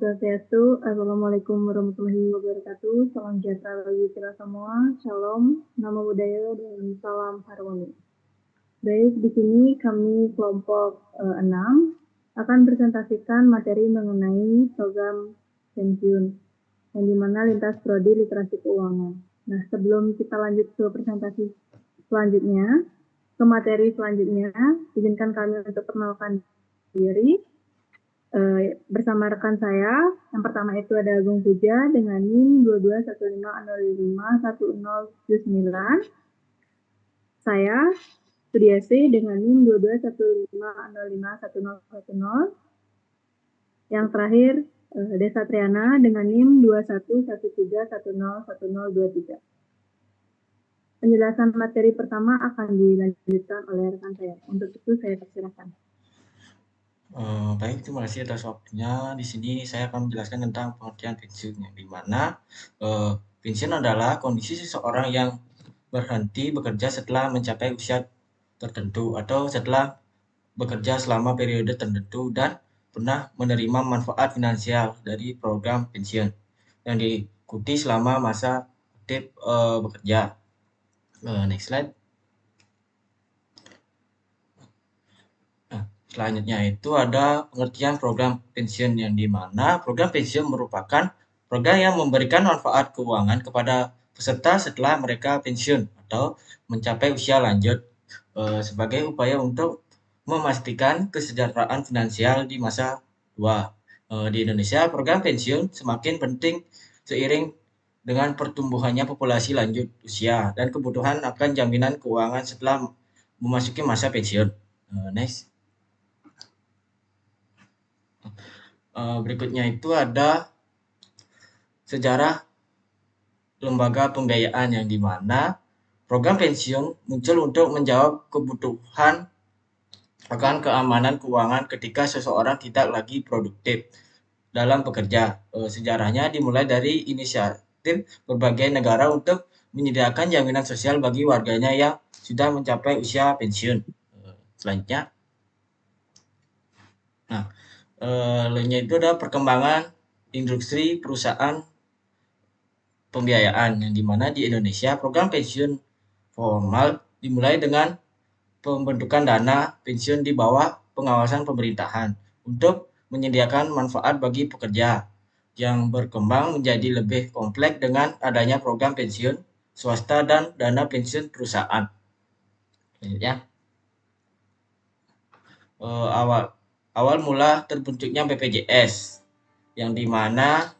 Swastiastu. Assalamualaikum warahmatullahi wabarakatuh. Salam sejahtera bagi kita semua. Shalom, namo buddhaya, dan salam harmoni. Baik, di sini kami kelompok 6 akan presentasikan materi mengenai program pensiun yang dimana lintas prodi literasi keuangan. Nah, sebelum kita lanjut ke presentasi selanjutnya, ke materi selanjutnya, izinkan kami untuk perkenalkan diri bersama rekan saya. Yang pertama itu ada Agung Puja dengan NIM 2215051079. Saya Sudiasi dengan NIM 2215051010. Yang terakhir Desa Triana dengan NIM 2113101023. Penjelasan materi pertama akan dilanjutkan oleh rekan saya. Untuk itu saya persilakan. Baik, terima kasih atas waktunya. Di sini saya akan menjelaskan tentang pengertian pensiun, yang di mana pensiun adalah kondisi seseorang yang berhenti bekerja setelah mencapai usia tertentu atau setelah bekerja selama periode tertentu dan pernah menerima manfaat finansial dari program pensiun yang diikuti selama masa aktif bekerja. Next slide. Selanjutnya itu ada pengertian program pensiun, yang di mana program pensiun merupakan program yang memberikan manfaat keuangan kepada peserta setelah mereka pensiun atau mencapai usia lanjut sebagai upaya untuk memastikan kesejahteraan finansial di masa tua. Di Indonesia, program pensiun semakin penting seiring dengan pertumbuhannya populasi lanjut usia dan kebutuhan akan jaminan keuangan setelah memasuki masa pensiun. Next. Berikutnya itu ada sejarah lembaga pembiayaan, yang di mana program pensiun muncul untuk menjawab kebutuhan akan keamanan keuangan ketika seseorang tidak lagi produktif dalam bekerja. Sejarahnya dimulai dari inisiatif berbagai negara untuk menyediakan jaminan sosial bagi warganya yang sudah mencapai usia pensiun. Selanjutnya. Nah, lainnya itu ada perkembangan industri perusahaan pembiayaan, yang dimana di Indonesia program pensiun formal dimulai dengan pembentukan dana pensiun di bawah pengawasan pemerintahan untuk menyediakan manfaat bagi pekerja, yang berkembang menjadi lebih kompleks dengan adanya program pensiun swasta dan dana pensiun perusahaan. Ya. Awal mula terbentuknya BPJS, yang dimana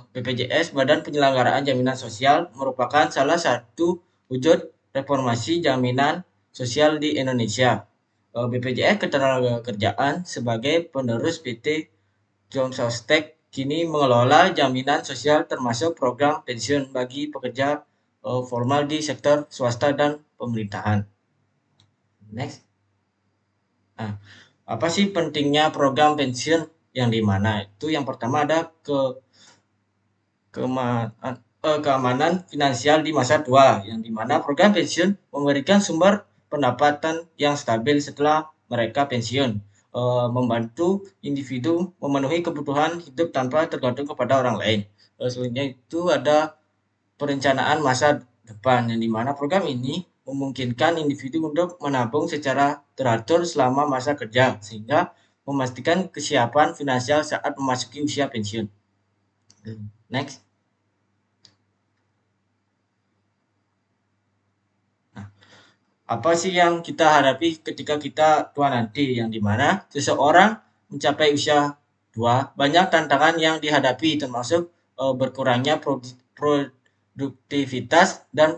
BPJS Badan Penyelenggaraan Jaminan Sosial merupakan salah satu wujud reformasi jaminan sosial di Indonesia. BPJS Ketenagakerjaan sebagai penerus PT John Sostek kini mengelola jaminan sosial termasuk program pensiun bagi pekerja formal di sektor swasta dan pemerintahan. Next. Nah, apa sih pentingnya program pensiun, yang dimana itu yang pertama ada keamanan finansial di masa tua, yang dimana program pensiun memberikan sumber pendapatan yang stabil setelah mereka pensiun, membantu individu memenuhi kebutuhan hidup tanpa tergantung kepada orang lain. Selanjutnya itu ada perencanaan masa depan, yang dimana program ini memungkinkan individu untuk menabung secara teratur selama masa kerja sehingga memastikan kesiapan finansial saat memasuki usia pensiun. Next. Nah, apa sih yang kita hadapi ketika kita tua nanti, yang dimana seseorang mencapai usia tua, banyak tantangan yang dihadapi termasuk berkurangnya produktivitas dan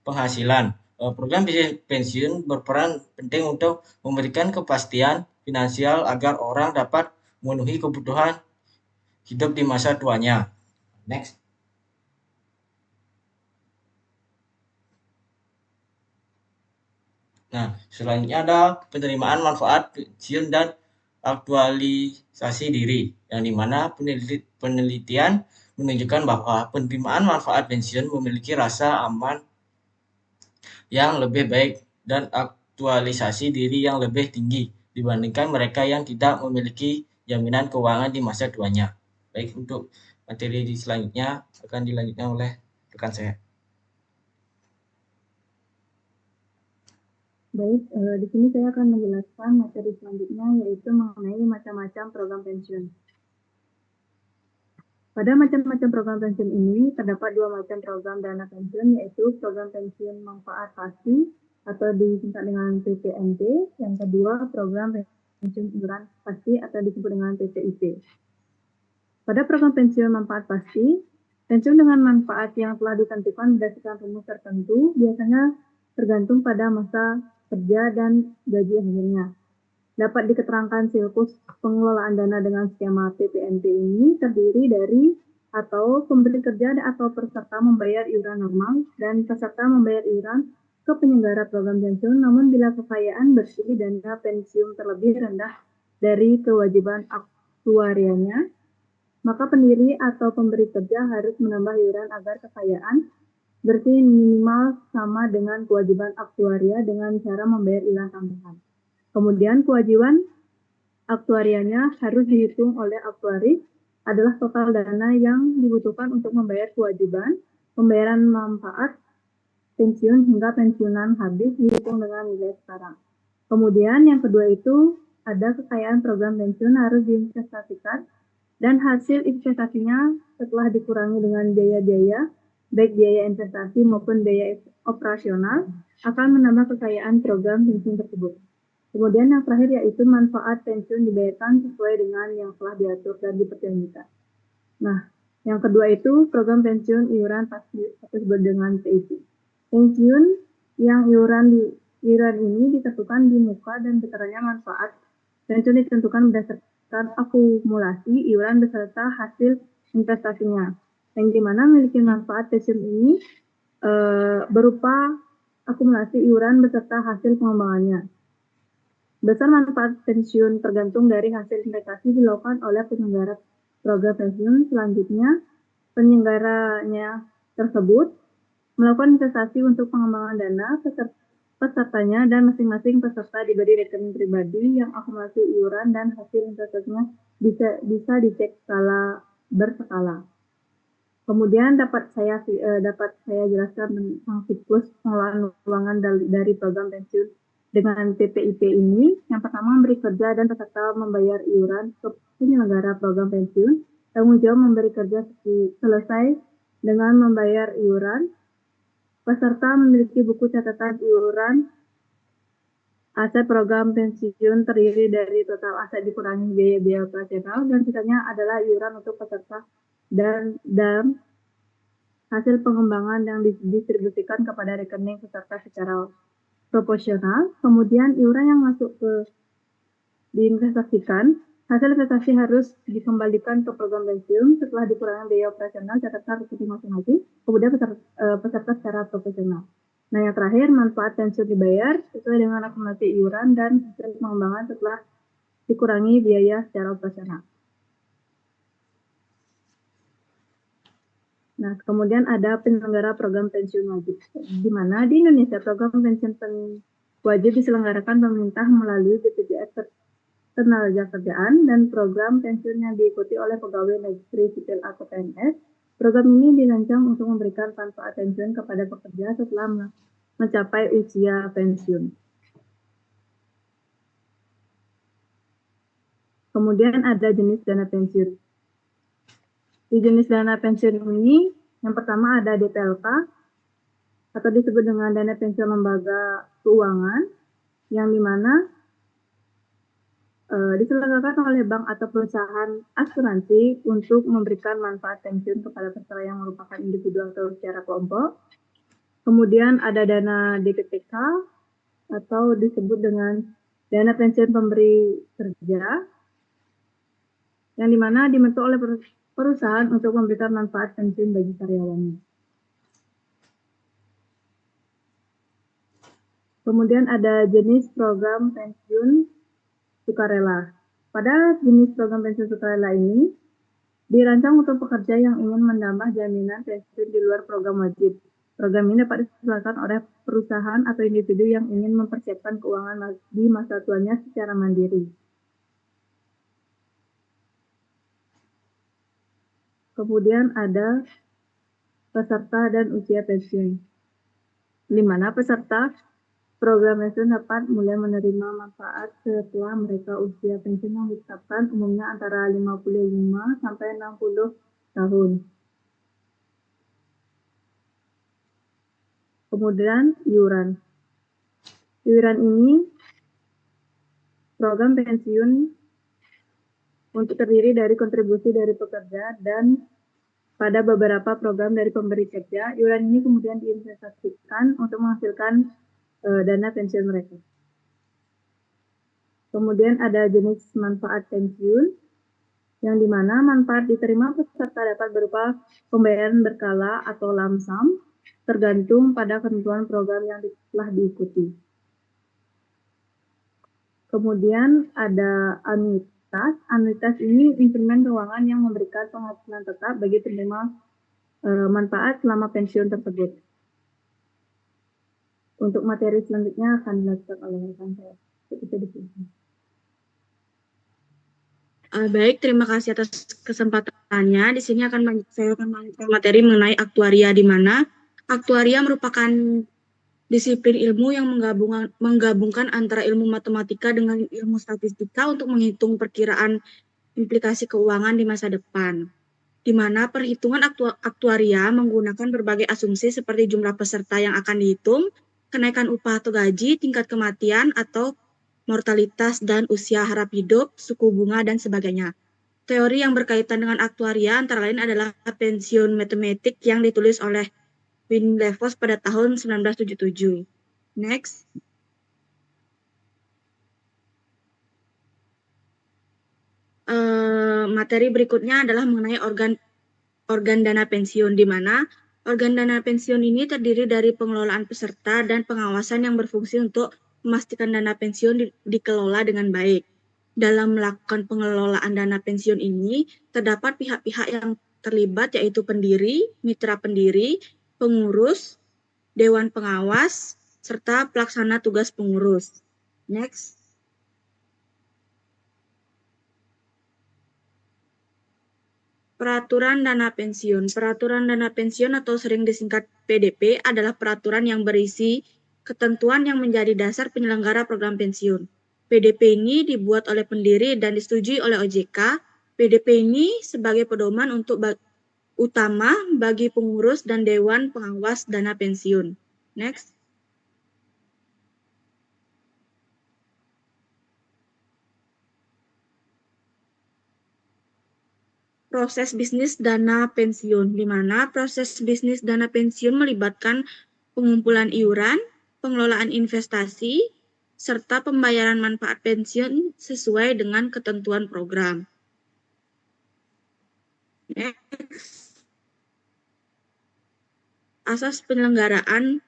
penghasilan. Program pensiun berperan penting untuk memberikan kepastian finansial agar orang dapat memenuhi kebutuhan hidup di masa tuanya. Next. Nah, selanjutnya ada penerimaan manfaat pensiun dan aktualisasi diri, yang dimana penelitian menunjukkan bahwa penerimaan manfaat pensiun memiliki rasa aman yang lebih baik dan aktualisasi diri yang lebih tinggi dibandingkan mereka yang tidak memiliki jaminan keuangan di masa tuanya. Baik, untuk materi di selanjutnya akan dilanjutkan oleh rekan saya. Baik, di sini saya akan menjelaskan materi selanjutnya, yaitu mengenai macam-macam program pensiun. Pada macam-macam program pensiun ini, terdapat dua macam program dana pensiun, yaitu program pensiun manfaat pasti atau disingkat dengan PPNP. Yang kedua, program pensiun iuran pasti atau disebut dengan PPIP. Pada program pensiun manfaat pasti, pensiun dengan manfaat yang telah ditentukan berdasarkan rumus tertentu biasanya tergantung pada masa kerja dan gaji akhirnya. Dapat diketerangkan siklus pengelolaan dana dengan skema PPNP ini terdiri dari atau pemberi kerja atau peserta membayar iuran normal dan peserta membayar iuran ke penyelenggara program pensiun, namun bila kekayaan bersih dana pensiun terlebih rendah dari kewajiban aktuarianya, maka pendiri atau pemberi kerja harus menambah iuran agar kekayaan bersih minimal sama dengan kewajiban aktuaria dengan cara membayar iuran tambahan. Kemudian kewajiban aktuarianya harus dihitung oleh aktuari adalah total dana yang dibutuhkan untuk membayar kewajiban pembayaran manfaat pensiun hingga pensiunan habis dihitung dengan nilai sekarang. Kemudian yang kedua itu ada kekayaan program pensiun harus diinvestasikan dan hasil investasinya setelah dikurangi dengan biaya-biaya, baik biaya investasi maupun biaya operasional, akan menambah kekayaan program pensiun tersebut. Kemudian yang terakhir yaitu manfaat pensiun dibayarkan sesuai dengan yang telah diatur dan diperjanjikan. Nah, yang kedua itu program pensiun iuran pasti atau disebut dengan PIP. Pensiun yang iuran ini ditentukan di muka dan besarannya manfaat pensiun ditentukan berdasarkan akumulasi iuran beserta hasil investasinya. Yang dimana memiliki manfaat pensiun ini berupa akumulasi iuran beserta hasil pengembangannya. Besar manfaat pensiun tergantung dari hasil investasi dilakukan oleh penyelenggara program pensiun. Selanjutnya, penyelenggaranya tersebut melakukan investasi untuk pengembangan dana pesertanya dan masing-masing peserta diberi rekening pribadi yang akumulasi iuran dan hasil investasinya bisa dicek berskala. Kemudian dapat saya jelaskan tentang siklus pengelolaan keuangan dari program pensiun dengan PPIP ini. Yang pertama, memberi kerja dan peserta membayar iuran ke penyelenggara program pensiun. Tanggung jawab memberi kerja selesai dengan membayar iuran. Peserta memiliki buku catatan iuran. Aset program pensiun terdiri dari total aset dikurangi biaya-biaya operasional dan sisanya adalah iuran untuk peserta dan hasil pengembangan yang didistribusikan kepada rekening peserta secara proporsional. Kemudian iuran yang masuk diinvestasikan, hasil investasi harus dikembalikan ke program pensiun setelah dikurangi biaya operasional catatan rekening masing-masing, kemudian peserta secara proporsional. Nah, yang terakhir, manfaat pensiun dibayar sesuai dengan akumulasi iuran dan hasil pengembangan setelah dikurangi biaya secara operasional. Nah, kemudian ada penyelenggara program pensiun wajib, di mana di Indonesia program pensiun wajib diselenggarakan pemerintah melalui BPJS Ketenagakerjaan dan program pensiun yang diikuti oleh pegawai negeri sipil atau PNS. Program ini dirancang untuk memberikan manfaat pensiun kepada pekerja setelah mencapai usia pensiun. Kemudian ada jenis dana pensiun. Di jenis dana pensiun ini, yang pertama ada DPLK, atau disebut dengan dana pensiun lembaga keuangan, yang dimana diselenggarakan oleh bank atau perusahaan asuransi untuk memberikan manfaat pensiun kepada peserta yang merupakan individu atau secara kelompok. Kemudian ada dana DPPK, atau disebut dengan dana pensiun pemberi kerja, yang dimana dibentuk oleh perusahaan untuk memberikan manfaat pensiun bagi karyawannya. Kemudian ada jenis program pensiun sukarela. Pada jenis program pensiun sukarela ini dirancang untuk pekerja yang ingin menambah jaminan pensiun di luar program wajib. Program ini dapat diselenggarakan oleh perusahaan atau individu yang ingin mempersiapkan keuangan di masa tuanya secara mandiri. Kemudian ada peserta dan usia pensiun, di mana peserta program pensiun dapat mulai menerima manfaat setelah mereka usia pensiun yang ditetapkan umumnya antara 55 sampai 60 tahun. Kemudian iuran. Iuran ini program pensiun untuk terdiri dari kontribusi dari pekerja dan pada beberapa program dari pemberi kerja. Iuran ini kemudian diinvestasikan untuk menghasilkan dana pensiun mereka. Kemudian ada jenis manfaat pensiun, yang dimana manfaat diterima peserta dapat berupa pembayaran berkala atau lump sum, tergantung pada ketentuan program yang telah diikuti. Kemudian ada anuitas. Anuitas ini instrumen keuangan yang memberikan penghasilan tetap bagi penerima manfaat selama pensiun tersebut. Untuk materi selanjutnya akan dilakukan oleh rekan saya. Baik, terima kasih atas kesempatannya. Di sini saya akan melanjutkan materi mengenai aktuaria, di mana aktuaria merupakan disiplin ilmu yang menggabungkan antara ilmu matematika dengan ilmu statistika untuk menghitung perkiraan implikasi keuangan di masa depan, di mana perhitungan aktuaria menggunakan berbagai asumsi seperti jumlah peserta yang akan dihitung, kenaikan upah atau gaji, tingkat kematian atau mortalitas dan usia harap hidup, suku bunga, dan sebagainya. Teori yang berkaitan dengan aktuaria antara lain adalah pensiun matematik yang ditulis oleh Winslow pada tahun 1977. Next. Materi berikutnya adalah mengenai organ dana pensiun, di mana organ dana pensiun ini terdiri dari pengelolaan peserta dan pengawasan yang berfungsi untuk memastikan dana pensiun dikelola dengan baik. Dalam melakukan pengelolaan dana pensiun ini, terdapat pihak-pihak yang terlibat, yaitu pendiri, mitra pendiri, pengurus, dewan pengawas, serta pelaksana tugas pengurus. Next. Peraturan dana pensiun. Peraturan dana pensiun atau sering disingkat PDP adalah peraturan yang berisi ketentuan yang menjadi dasar penyelenggara program pensiun. PDP ini dibuat oleh pendiri dan disetujui oleh OJK. PDP ini sebagai pedoman untuk utama bagi pengurus dan dewan pengawas dana pensiun. Next. Proses bisnis dana pensiun, di mana proses bisnis dana pensiun melibatkan pengumpulan iuran, pengelolaan investasi, serta pembayaran manfaat pensiun sesuai dengan ketentuan program. Next. Asas penyelenggaraan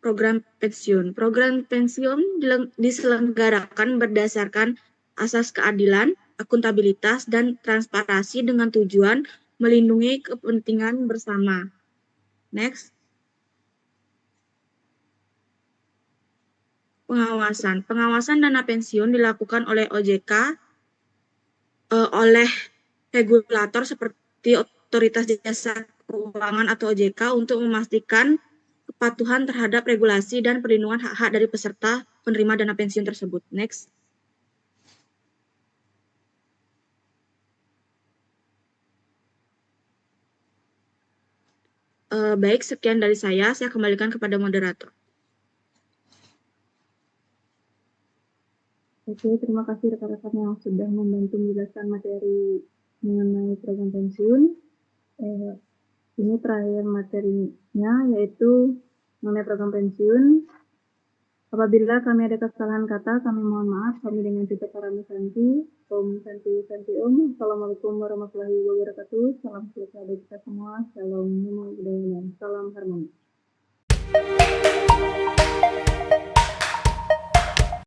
program pensiun. Program pensiun diselenggarakan berdasarkan asas keadilan, akuntabilitas, dan transparansi dengan tujuan melindungi kepentingan bersama. Next. Pengawasan. Pengawasan dana pensiun dilakukan oleh OJK, oleh regulator seperti Otoritas Jasa Keuangan atau OJK untuk memastikan kepatuhan terhadap regulasi dan perlindungan hak-hak dari peserta penerima dana pensiun tersebut. Next. Baik, sekian dari saya kembalikan kepada moderator. Oke, terima kasih rekan-rekan yang sudah membantu menjelaskan materi mengenai program pensiun. Ini terakhir materinya, yaitu mengenai program pensiun. Apabila kami ada kesalahan kata, kami mohon maaf. Kami dengan Tita Parami Santi. Om Santi Santi Om. Assalamualaikum warahmatullahi wabarakatuh. Salam sejahtera bagi kita semua. Salam budaya dan salam harmoni.